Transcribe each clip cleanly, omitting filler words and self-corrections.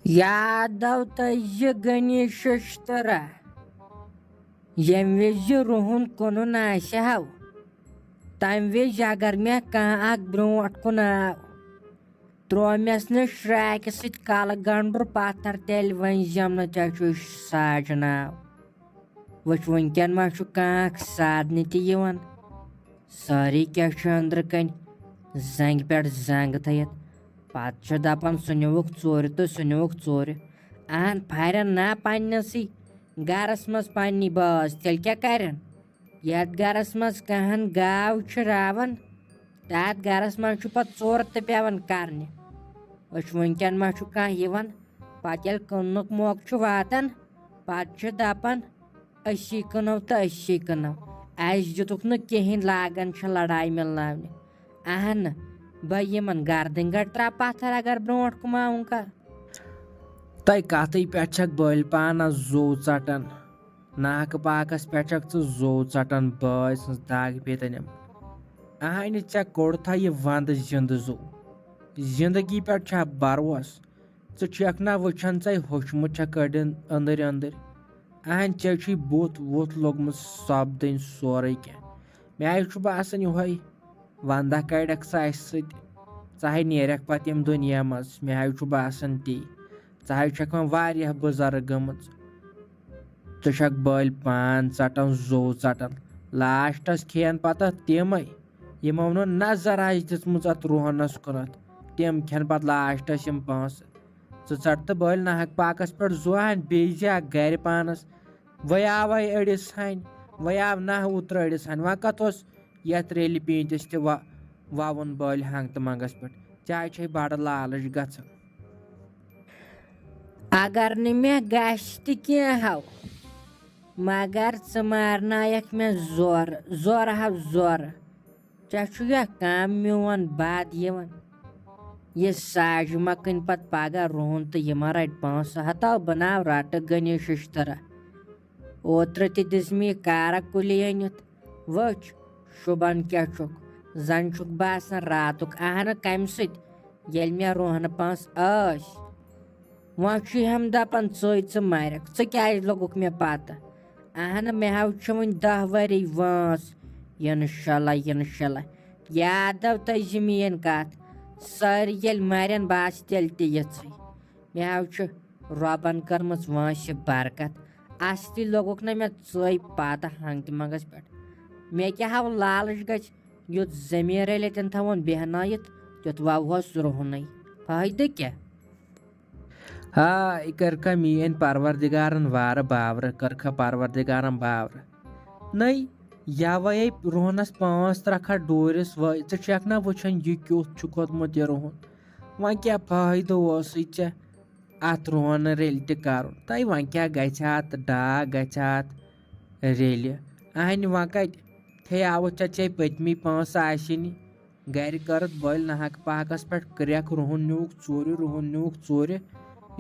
यादव तज गणेशरा यम वज रुहन कुन आव तम वज अगर मे कह ब्रोट कुन आव त्रोमस न श्राक सत कल गंडर पत्थर तेल वन जमन चे साज नाव वुच वनकन मा कह साधन तवन सारी क्या अंदर कन जंग पे जंग थत पत दपान सह नुक चोर तो सह नुक चोर अहन फारन ना पन्नसी गरस मज पन्नी बाज तेल क्या करन यथ गरस मज कहन गाव रावन तथ गरस मज पत चोर तो पेवन करने वनकन मा कह पत ये कनुक मौक वातान पत दपान असी कनो तो असी कनो अस दुतुक न कहें लागन लड़ाई मिलने अहन बह यमन गर्दन गट त्रा पत्थर अगर ब्रोट कुम आऊं कर तय कत पे बल पान जो चटन नाक पाकस पे जो चटन बाय सज दाग पेतनम अहन चे कोड़ था यह वंद जिंद जो जिंदगी पे भरोस च ना वुचान चे होशमुत कड़न अंदर अंदर अहन चे बुत वुत लोगमुत सपदन सोरे कह मे बासान यह वंदा कड़क चाहे नेरक पत यम दुनिया मज मे बासान ती चाहे वह बुजुर्ग गमच चक बल पान चटन जो चटन लास्टस खेन पत तम यमो नो नजर आज दिसमुच अत रोहनस कुन तम खेन पत लास्टस यम पांच चट तो बल नाहक पाकस पे जोहन बेजा गर पानस वह आव अड़िस हन वह आव ना उतर अड़िस हन वह कत ये रेल पींतिस तवन बल हंग तो मंगस पे चाहे बड़ लालच ग अगर न मे गश तह मगर च मारनायक मे जोर जोर हाव जोर चे कम मोन बाद यह साज मकन पत पगह रोहन तो यह रट पांच हताव बनाव रट गणेश तरह ओत्र दिसमी कारक कुली अनित वच शुबन क्या जन बासान रातुक अहन कम सल मे रोहन पांच वह हम दपान च मरक क्या लोगुक मे पता अहन मे हाव वन 10 वरी वांस इनशाला यादव तज मेन कत सारी ये मरन बस तेल तथ मे हाव रबन कर्म वांस बरकत असली लोगुक न मे च पता हंग मंगस पे मे क्या हाव लालच गच युत जमीन रलतन थवन बेहनायत तुत वहस रोहन फायदे क्या हाँ करखा मेन परवरदिगारन वार बावर करखा परवरदिगारन बावर नई या वह रोहनस 5 त्रखा डोरिस व ना वुचान यह क्योत खोतमुत यह रोहन वह क्या फायदो चे अत रोहन रेल कर तय वह क्या गत डाक गत रेल अहन वह कत थे आव चे पतमी 5 आसिन गर करत बल नाहक पाकस पे क्रैक रोहन नुक चोर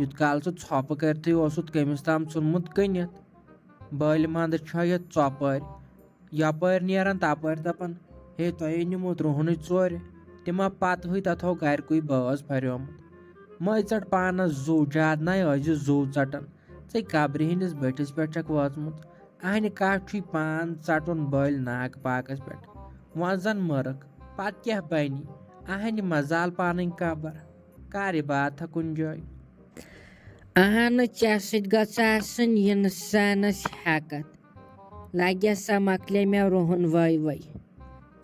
युत काल छप करते कमिस तम चुनमुत कनित बल मंद यह चौपर यपर नेरान तपर दपान हे तुह निमुत रोहन चोर तिमा पत तथो गरक बाज फरियोमुत मज चट पानस जो ज्यादा ना अज जो चटन ऐ कब्र हंदिस बटिस पे वाचमुत अहन कत पान चटन बल नाक पाकस पे वह जन मरक पत क्या बनी अहन मजाल पान कबर कर बात कुन जाय अहन चे ससन इंसानस हेकत लगे सा मकले मे रोहन वई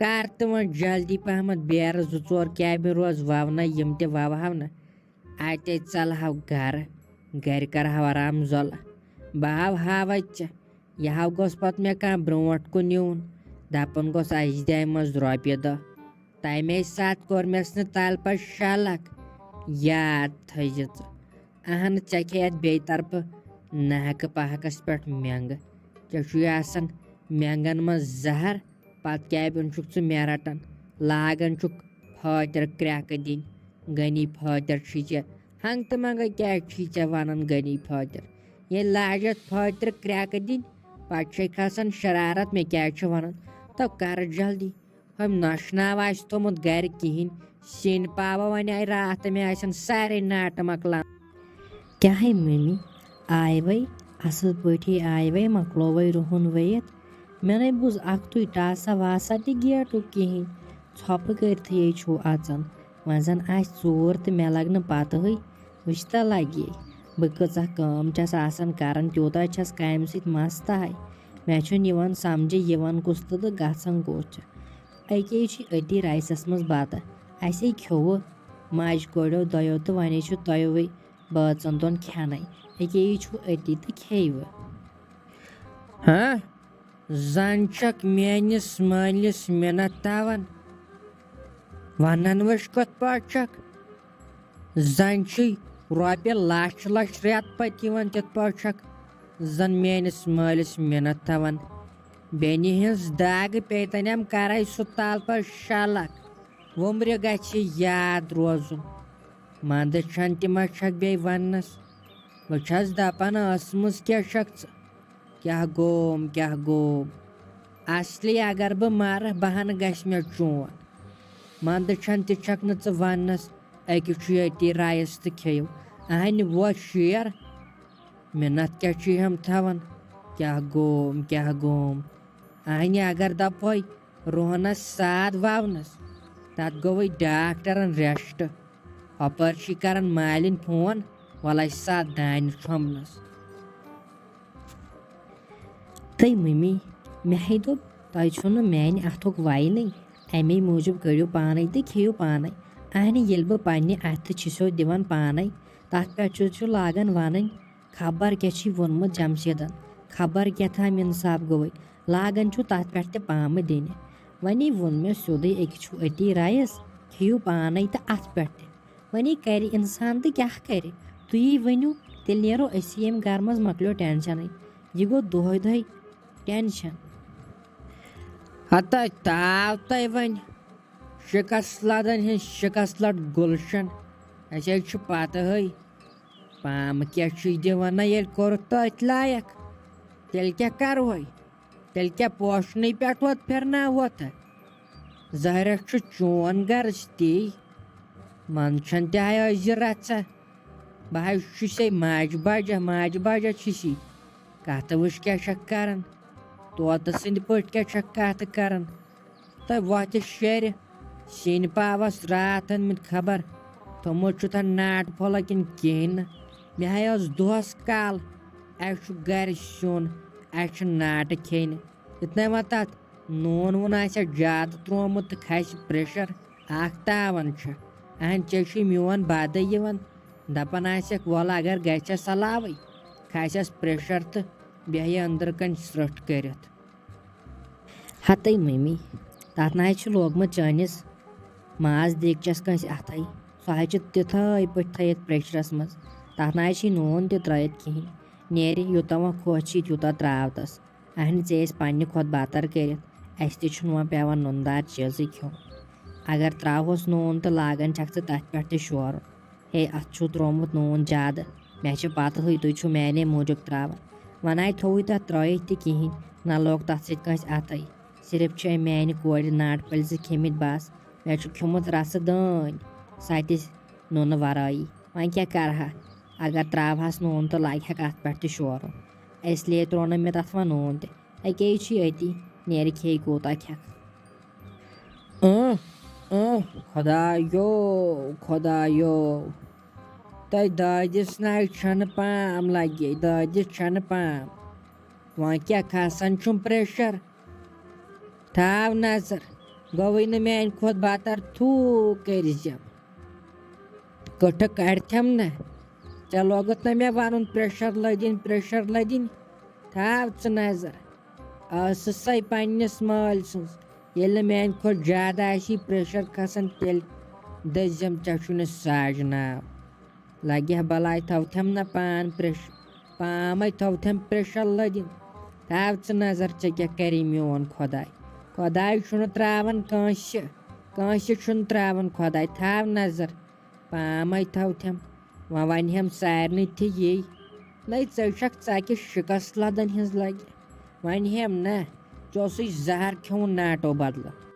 कर तो वो जल्दी पहमत बेर 2-4 कैबिन रोज ववना यम ते ववहव न अत चल हाव घर कर हाव आराम जोल बह हाव यह गोस पत मे कह ब्रोट कुन यून दपन गोस अज दे मज रोपये 10 तमे सात कोर मेस न तल पर शलक याद थज अहन चे खेत बे तरफ नाक पहकस पे मेंग चे मेंगन मज जहर पत कैबिन च मे रटन लागन फातर क्रैक दिन गनी फातर हंग तो मंग क्या वन गनी फातर ये लाजत फातर क्रैक दिन पे खसान शरारत मे क्या वन तो कर जल्दी हम नशनाव थोमुत गर कहें सिन पावा वन आय रात मे सारे नाट मकलान क्या है मम्मी आय वै असल पे आय वै मकलो वै रुहन वैत मे नै बुझ अख तुई टासा वासा ति गेटु कहें छप करथे छु अचन वह जन आस चोर तो मे लग पत वुचता लगे बह कचा कम छस आसान करन त्यूता छस काम सत मस्त है मे छुन समझ कुस तो गसन कुस अके अति राइसस मज बत असे खेव माज कोड़ो दो तो वन तोवे बचन दोन खेन अके अति तो खेव हाँ जन छक मेनिस मालिस मिनत तावन वनन वश कत पाट छक जन रोपे लच लच रेत पत तित पाट छक जन मेनिस मालिस मिनत तावन बेनि हिंस दाग पेतनम कर सह तल पर शलक वुम्र गि याद रोजुन मंद छन तिम छक बे वनस बस दपान असमस क्या छक क्या गोम असली अगर बह मर बहन गश मे चोन मंद छन तक न वनस अकिस अति राइस तो खेव अहन वो शेर मिनत क्या हम थवन क्या गोम अहन अगर दपो रोहनस साद ववनस तत गो डॉक्टरन रेस्ट हपर कर मालिन फोन वल सा दान छमनस तई मम्मी मे दोप तुम मान अथुक वायन अमे मूजूब करो पान तो खेव पान अहन ये बह पे अथ छिसो दिवान पान तथ पे लागन वन खबर क्या वोनमुत जमशेदन खबर क्या थाम इंसाफ गो लागन तथ पे पाम दिन वनी वोन मे सोदे अति राइस खेव पान तो अथ पे वनी कर इंसान तो क्या कर तुई वनु तेल नेरो असी यम घर मज मकलो टेंशन यह गो दोह टेंशन हता ताव तय वन शिकस लदन हिंद शिकस लद गुलशन असे पत पाम क्या दिवान ये कोर तथ लायक तेल क्या करो तेल क्या पोशन पे वोत फिरना वोत जहरक चोन गर्ज ती मन तह रचा बह माज बाजा छी कत वुच क्या कर तोत सद पे क्या कत कर तो वत शेर सिन पावस रात अनमित खबर थोमुत नाट फल किन कहें मे दोहस कल अस गर सिन अस नाट खेन इतना व तथ नून वून ज्यादा त्रोमुत तो खस प्रेशर तावन अहन चे मोन बद दपान वल अगर गस सलाव खसस प्रेशर तो बेह अंदर कन स्रट कर हत मम्मी तथ ना लोगमुत चनिस माज दिकचस कंस अथ सह तिथे पे थत प्रेशरस मज तथ ना नून त्रित कहें नेर यूत वह खुश तूत त्राव तस अहन ऐस पे खुद बतर कर वो पेवान नुनदार चीज़ खेन अगर त्रावस नून तो लागन छक तथ पे शोर हे अत त्रोमुत नून ज्यादा मे पत तुम माने मूजूब त्रावान वन आय थोव तथ त्रत तो कहें ना लोग तथ सस अथ सिर्फ माने कोर नाट पल खेमित बस मे खेमुत रस दान सह नून वराई वन क्या करहा अगर त्रावहस नून तो लगे अत पे शोर इसलिए त्रो मे तथ वो नून तके अति नेर खे कूता खेक खुदायो तय दादिस न पाम लगे दादिस छन पाम वह क्या खसान प्रेशर थाव नजर गई न मान खुद बतर थू कर कठ कड़थम न ऐ लोगत न मे वन प्रेशर लदिन थाव नजर सै पन्नस माल ये मान खुद ज्यादा प्रेशर खसान तेल दजम चे साज नाव लगे बलाय थवथम न पान पाम थवथम प्रेशर लदिन थाव नजर चे क्या करी मोन खुदाय त्रावन कंस त्रावन खुदाय थाव नजर पाम थवथम वह वन सारे थी ये न चे शिकस लदन हिंस लगे वन न चो जहर खेवन नाटो बदल